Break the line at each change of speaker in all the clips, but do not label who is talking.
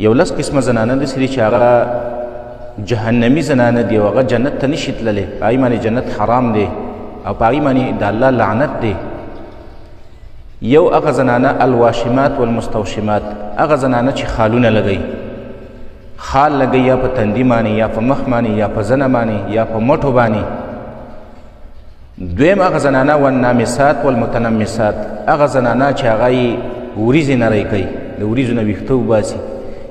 یو لس قسمه زنانه داسې دي چې هغه جهنمي زنانه دي او هغه جنت ته نشي تللی، په هغې باندې جنت حرام دی او په هغې باندې د الله لعنت دی. یو هغه زنانه الواشمات والمستوشمات، هغه زنانه چې خالونه لګوي، خال لګوي یا په تندي باندې یا په مخ باندې یا په زنه باندې یا په مټو باندې. دویم هغه زنانه والنامسات والمتنمسات، هغه زنانه چې هغه یې وریځې نری کوي، د وریځو نه ویښته وباسي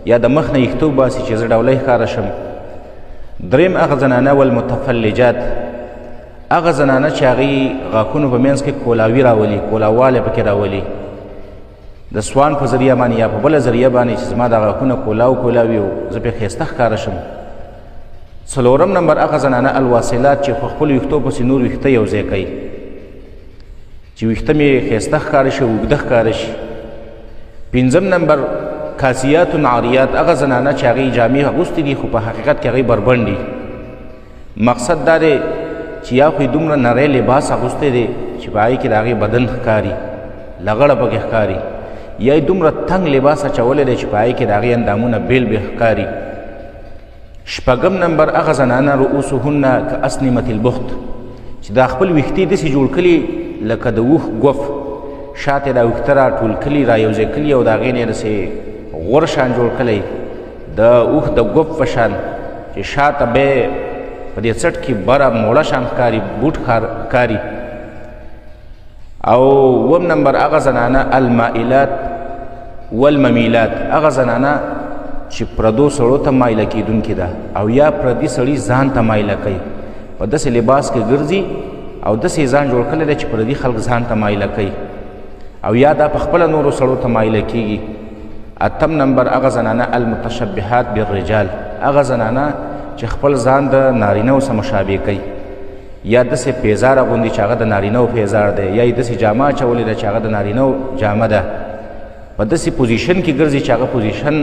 یا د مخ نه ویښته وباسي چې زه ډولی ښکاره شم. دریم هغه زنانه والمتفلجات، هغه زنانه چې هغې غاښونو په منځ کې کولاوي راولي، کولاوالی پکې راولي د سوان په ذریعه باندې یا په بله ذریعه باندې چې زما د غاښونه کولاوي او زه پرې ښایسته ښکاره شم. څلورم نمبر هغه زنانه الواصلات چې په خپلو ویښتو پسې نور ویښته یو ځای کوي چې ویښته مې ښایسته ښکاره شي، اوږده ښکاره شي. پنځم نمبر کاسیات عاریات، هغه زنانه چې هغې جامې اغوستې دي خو په حقیقت کې هغې بربنډ دي. مقصد دا دی چې یا خو یې دومره نری لباس اغوستی دی چې په هغې کې د هغې بدن ښکاري، لغړه پکې ښکاري، یا یې دومره تنګ لباس اچولی دی چې په هغې کې د هغې اندامونه بیل بیل ښکاري. شپږم نمبر هغه زنانه رؤوسهن کاسنمة البخت، چې دا خپل ویښتې داسې جوړ کړي لکه د اوښ ګوف، شاته دا ویښته را ټول کړي، را یو ځای کړي او د هغې نه یې داسې غور شان جوړ کړی د اوښ د ګوف په شان چې شاته به په دې څټ کې بره موړه شان ښکاري، بوټ ښکاري. او اووم نمبر هغه زنانه المائلات والممیلات، هغه زنانه چې پردو سړو ته مایله کېدونکې ده او یا پردي سړي ځان ته مایله کوي، په داسې لباس کې ګرځي او داسې ځان جوړ کړی دی چې پردي خلک ځان ته مایله کوي او یا دا په خپله نورو سړو ته مایله کېږي. اتم نمبر هغه زنانه المتشبهات بالرجال، هغه زنانه چې خپل ځان د نارینهو سره مشابه کوي، یا داسې پیزار اغوندي چې هغه د نارینهو پیزار دی، یا یې داسې جامه اچولې ده چې هغه د نارینهو جامه ده، په داسې پوزیشن کې ګرځي چې هغه پوزیشن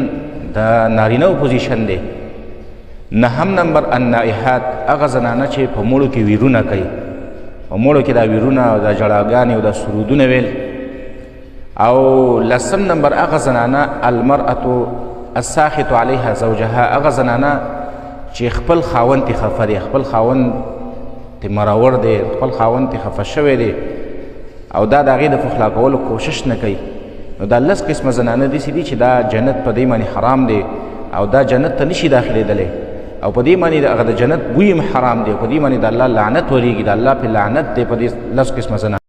د نارینهو پوزیشن دی. نهم نمبر النائحات، هغه زنانه چې په مړو کې ویرونه کوي، په مړو کې دا ویرونه او دا جړاګانې او دا سرودونه ویل. او لسم نمبر هغه زنانه المرأة الساخط علیها زوجها، هغه زنانه چې خپل خاوند ته خفه دی، خپل خاوند ته مراور دی، خپل خاوند ته خفه شوی دی او دا د هغې د پخلا کولو کوشش نه کوي. نو دا لس قسمه زنانه داسې دي چې دا جنت په دې باندې حرام دی او دا جنت ته نشي داخلېدلی او په دې باندې هغه د جنت بوی هم حرام دی او په دې باندې د الله لعنت ورېږي، د الله په لعنت دی په دې لس قسمه زنانه.